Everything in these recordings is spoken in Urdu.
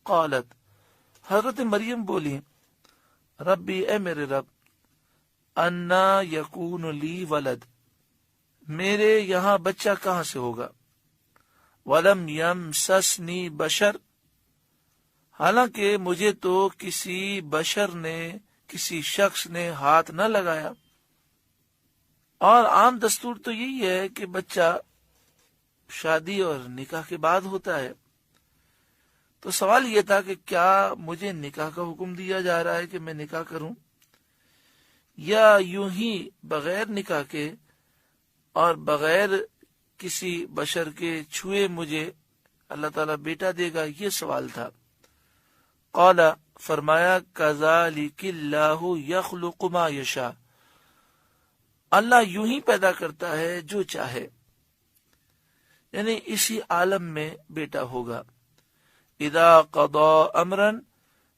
قالت، حضرت مریم بولی، ربی اے میرے رب، انا یکون لی ولد، میرے یہاں بچہ کہاں سے ہوگا، ولم یمسسنی بشر، حالانکہ مجھے تو کسی بشر نے، کسی شخص نے ہاتھ نہ لگایا، اور عام دستور تو یہی ہے کہ بچہ شادی اور نکاح کے بعد ہوتا ہے۔ تو سوال یہ تھا کہ کیا مجھے نکاح کا حکم دیا جا رہا ہے کہ میں نکاح کروں، یا یوں ہی بغیر نکاح کے اور بغیر کسی بشر کے چھوئے مجھے اللہ تعالیٰ بیٹا دے گا، یہ سوال تھا۔ قال، فرمایا، کذالک اللہ یخلق ما یشاء، اللہ یوں ہی پیدا کرتا ہے جو چاہے، یعنی اسی عالم میں بیٹا ہوگا۔ اذا قضا امرا،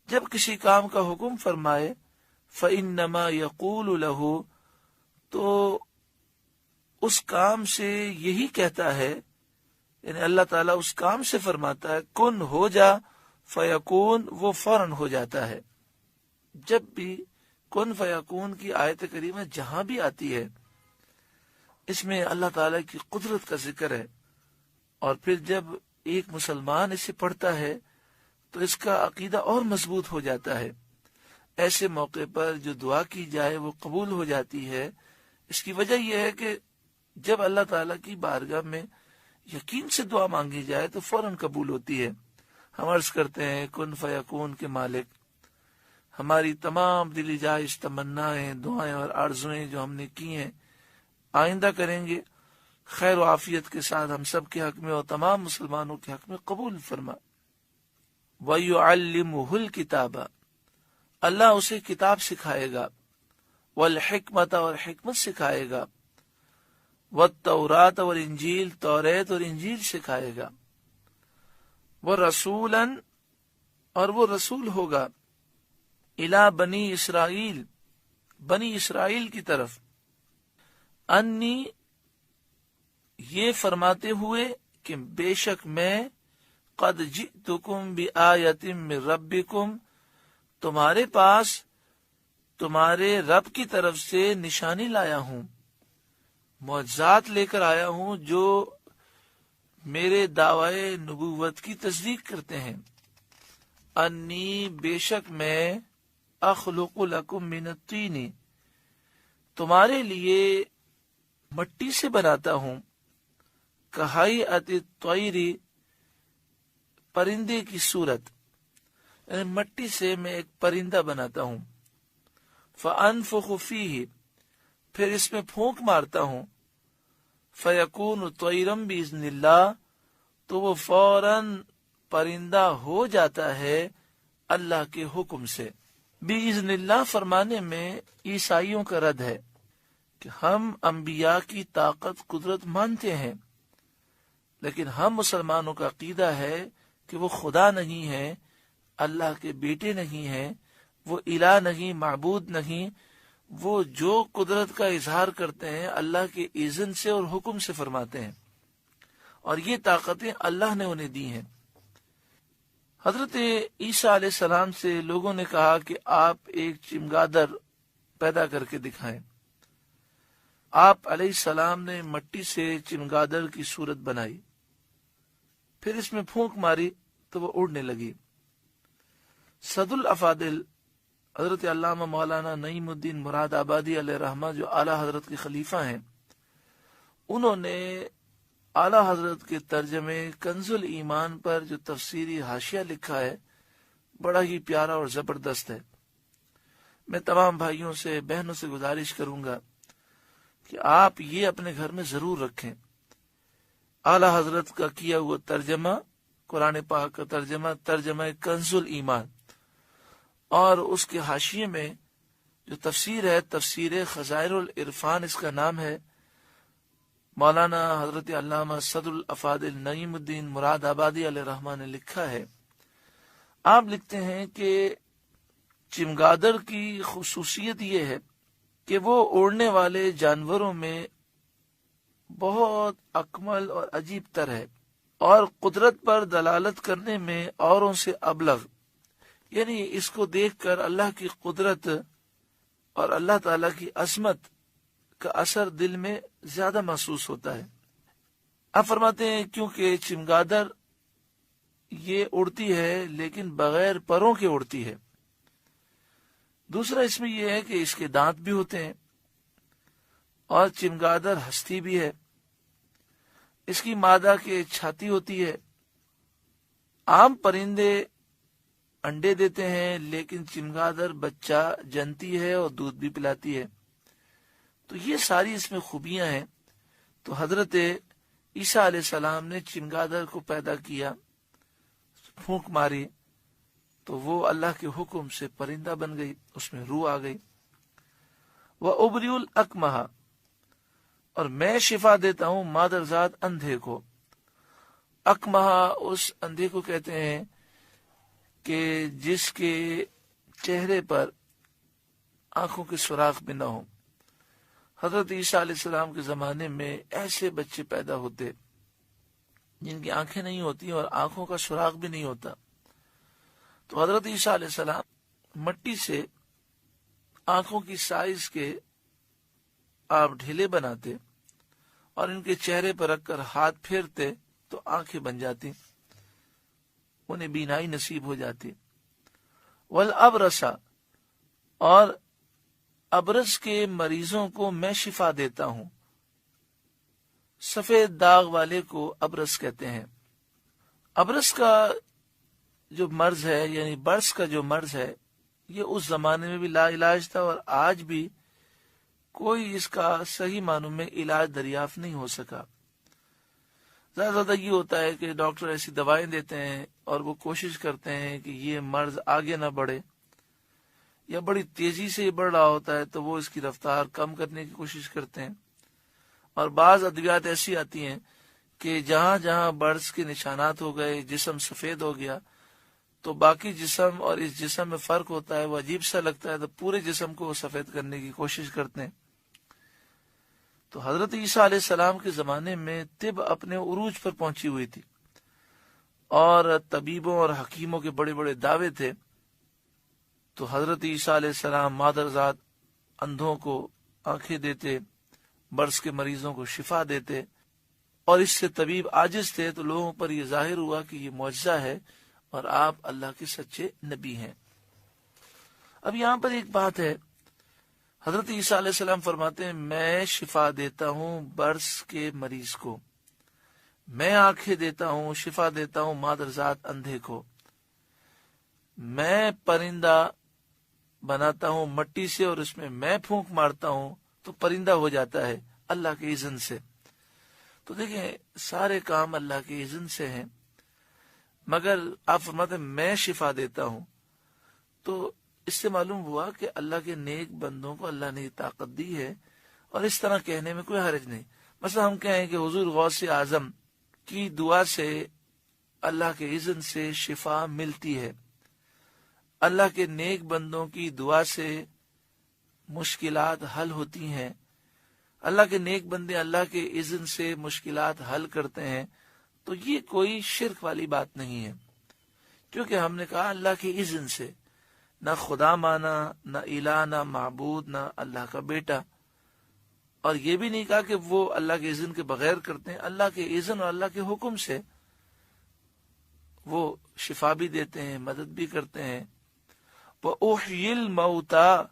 جب کسی کام کا حکم فرمائے، فانما یقول له، تو اس کام سے یہی کہتا ہے، یعنی اللہ تعالیٰ اس کام سے فرماتا ہے کن ہو جا، فیکون، وہ فوراً ہو جاتا ہے۔ جب بھی کن فیکون کی آیت کریمہ جہاں بھی آتی ہے، اس میں اللہ تعالیٰ کی قدرت کا ذکر ہے، اور پھر جب ایک مسلمان اسے پڑھتا ہے تو اس کا عقیدہ اور مضبوط ہو جاتا ہے۔ ایسے موقع پر جو دعا کی جائے وہ قبول ہو جاتی ہے۔ اس کی وجہ یہ ہے کہ جب اللہ تعالیٰ کی بارگاہ میں یقین سے دعا مانگی جائے تو فوراً قبول ہوتی ہے۔ ہم عرض کرتے ہیں کن فیکون کے مالک، ہماری تمام دلی جائز تمنائیں، دعائیں اور آرزویں جو ہم نے کی ہیں آئندہ کریں گے، خیر و عافیت کے ساتھ ہم سب کے حق میں اور تمام مسلمانوں کے حق میں قبول فرما۔ وَيُعَلِّمُهُ الْكِتَابَ، اللہ اسے کتاب سکھائے گا، والحکمت، اور حکمت سکھائے گا، والتورات والانجیل، توریت اور انجیل سکھائے گا، وَرَسُولًا، اور وہ رسول ہوگا، اِلَى بنی اسرائیل، بنی اسرائیل کی طرف، انی، یہ فرماتے ہوئے کہ بے شک میں، قد جئتکم بآیۃ من ربکم، تمہارے پاس تمہارے رب کی طرف سے نشانی لایا ہوں، معجزات لے کر آیا ہوں جو میرے دعوی نبوت کی تصدیق کرتے ہیں۔ انی، بے شک میں، اخلق لکم من الطین، تمہارے لیے مٹی سے بناتا ہوں، کہیئۃ الطیر، پرندے کی صورت، یعنی مٹی سے میں ایک پرندہ بناتا ہوں، فانفخ فیہ، پھر اس میں پھونک مارتا ہوں، فیکون طیرا باذن اللہ، تو وہ فوراً پرندہ ہو جاتا ہے اللہ کے حکم سے۔ باذن اللہ فرمانے میں عیسائیوں کا رد ہے کہ ہم انبیاء کی طاقت قدرت مانتے ہیں، لیکن ہم مسلمانوں کا عقیدہ ہے کہ وہ خدا نہیں ہے، اللہ کے بیٹے نہیں ہیں، وہ الہ نہیں، معبود نہیں، وہ جو قدرت کا اظہار کرتے ہیں اللہ کے اذن سے اور حکم سے فرماتے ہیں، اور یہ طاقتیں اللہ نے انہیں دی ہیں۔ حضرت عیسیٰ علیہ السلام سے لوگوں نے کہا کہ آپ ایک چمگادر پیدا کر کے دکھائیں۔ آپ علیہ السلام نے مٹی سے چمگادر کی صورت بنائی، پھر اس میں پھونک ماری تو وہ اڑنے لگی۔ صد الافاضل حضرت علامہ مولانا نعیم الدین مراد آبادی علیہ رحمہ، جو اعلیٰ حضرت کے خلیفہ ہیں، انہوں نے اعلیٰ حضرت کے ترجمے کنز الایمان پر جو تفسیری حاشیہ لکھا ہے، بڑا ہی پیارا اور زبردست ہے۔ میں تمام بھائیوں سے، بہنوں سے گزارش کروں گا کہ آپ یہ اپنے گھر میں ضرور رکھیں۔ اعلیٰ حضرت کا کیا ہوا ترجمہ، قرآن پاک کا ترجمہ کنز الایمان، اور اس کے حاشیے میں جو تفسیر ہے، تفسیر خزائر العرفان اس کا نام ہے، مولانا حضرت علامہ صد الافاضل نعیم الدین مراد آبادی علیہ رحمٰ نے لکھا ہے۔ آپ لکھتے ہیں کہ چمگادر کی خصوصیت یہ ہے کہ وہ اڑنے والے جانوروں میں بہت اکمل اور عجیب تر ہے۔ اور قدرت پر دلالت کرنے میں اوروں سے ابلغ، یعنی اس کو دیکھ کر اللہ کی قدرت اور اللہ تعالی کی عظمت کا اثر دل میں زیادہ محسوس ہوتا ہے۔ آپ فرماتے ہیں کیونکہ چمگادڑ یہ اڑتی ہے لیکن بغیر پروں کے اڑتی ہے۔ دوسرا اس میں یہ ہے کہ اس کے دانت بھی ہوتے ہیں اور چمگادڑ ہستی بھی ہے، اس کی مادہ کے چھاتی ہوتی ہے۔ عام پرندے انڈے دیتے ہیں لیکن چمگادڑ بچہ جنتی ہے اور دودھ بھی پلاتی ہے۔ تو یہ ساری اس میں خوبیاں ہیں۔ تو حضرت عیسیٰ علیہ السلام نے چمگادڑ کو پیدا کیا، پھونک ماری تو وہ اللہ کے حکم سے پرندہ بن گئی، اس میں روح آ گئی۔ وَأُبْرِئُ الْأَكْمَحَ، اور میں شفا دیتا ہوں مادرزاد اندھے کو۔ اکمہ اس اندھے کو کہتے ہیں کہ جس کے چہرے پر آنکھوں کے سوراخ بھی نہ ہو۔ حضرت عیسیٰ علیہ السلام کے زمانے میں ایسے بچے پیدا ہوتے جن کی آنکھیں نہیں ہوتی اور آنکھوں کا سوراخ بھی نہیں ہوتا۔ تو حضرت عیسیٰ علیہ السلام مٹی سے آنکھوں کی سائز کے آپ ڈھیلے بناتے اور ان کے چہرے پر رکھ کر ہاتھ پھیرتے تو آنکھیں بن جاتی، انہیں بینائی نصیب ہو جاتی۔ والابرص، اور ابرص کے مریضوں کو میں شفا دیتا ہوں۔ سفید داغ والے کو ابرص کہتے ہیں۔ ابرص کا جو مرض ہے، یعنی برس کا جو مرض ہے، یہ اس زمانے میں بھی لا علاج تھا اور آج بھی کوئی اس کا صحیح معنوں میں علاج دریافت نہیں ہو سکا۔ زیادہ یہ ہوتا ہے کہ ڈاکٹر ایسی دوائیں دیتے ہیں اور وہ کوشش کرتے ہیں کہ یہ مرض آگے نہ بڑھے، یا بڑی تیزی سے یہ بڑھ رہا ہوتا ہے تو وہ اس کی رفتار کم کرنے کی کوشش کرتے ہیں۔ اور بعض ادویات ایسی آتی ہیں کہ جہاں جہاں برس کے نشانات ہو گئے، جسم سفید ہو گیا، تو باقی جسم اور اس جسم میں فرق ہوتا ہے، وہ عجیب سا لگتا ہے، تو پورے جسم کو وہ سفید کرنے کی کوشش کرتے ہیں۔ تو حضرت عیسیٰ علیہ السلام کے زمانے میں طب اپنے عروج پر پہنچی ہوئی تھی اور طبیبوں اور حکیموں کے بڑے بڑے دعوے تھے۔ تو حضرت عیسیٰ علیہ السلام مادرزاد اندھوں کو آنکھیں دیتے، برس کے مریضوں کو شفا دیتے، اور اس سے طبیب عاجز تھے، تو لوگوں پر یہ ظاہر ہوا کہ یہ معجزہ ہے اور آپ اللہ کے سچے نبی ہیں۔ اب یہاں پر ایک بات ہے، حضرت عیسیٰ علیہ السلام فرماتے ہیں میں شفا دیتا ہوں برس کے مریض کو، میں آنکھیں دیتا ہوں، شفا دیتا ہوں مادرزاد اندھے کو، میں پرندہ بناتا ہوں مٹی سے اور اس میں پھونک مارتا ہوں تو پرندہ ہو جاتا ہے اللہ کے اذن سے۔ تو دیکھیں سارے کام اللہ کے اذن سے ہیں، مگر آپ فرماتے ہیں میں شفا دیتا ہوں، تو اس سے معلوم ہوا کہ اللہ کے نیک بندوں کو اللہ نے یہ طاقت دی ہے، اور اس طرح کہنے میں کوئی حرج نہیں۔ مثلا ہم کہیں کہ حضور غوث اعظم کی دعا سے اللہ کے اذن سے شفا ملتی ہے، اللہ کے نیک بندوں کی دعا سے مشکلات حل ہوتی ہیں، اللہ کے نیک بندے اللہ کے اذن سے مشکلات حل کرتے ہیں، تو یہ کوئی شرک والی بات نہیں ہے، کیونکہ ہم نے کہا اللہ کے اذن سے، نہ خدا مانا، نہ الہ، نہ معبود، نہ اللہ کا بیٹا، اور یہ بھی نہیں کہا کہ وہ اللہ کے اذن کے بغیر کرتے ہیں، اللہ کے اذن اور اللہ کے حکم سے وہ شفا بھی دیتے ہیں، مدد بھی کرتے ہیں۔ وَأُحْيِي الْمَوْتَى،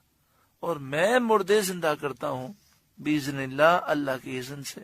اور میں مردے زندہ کرتا ہوں، بِإِذْنِ اللہ، اللہ کے اذن سے۔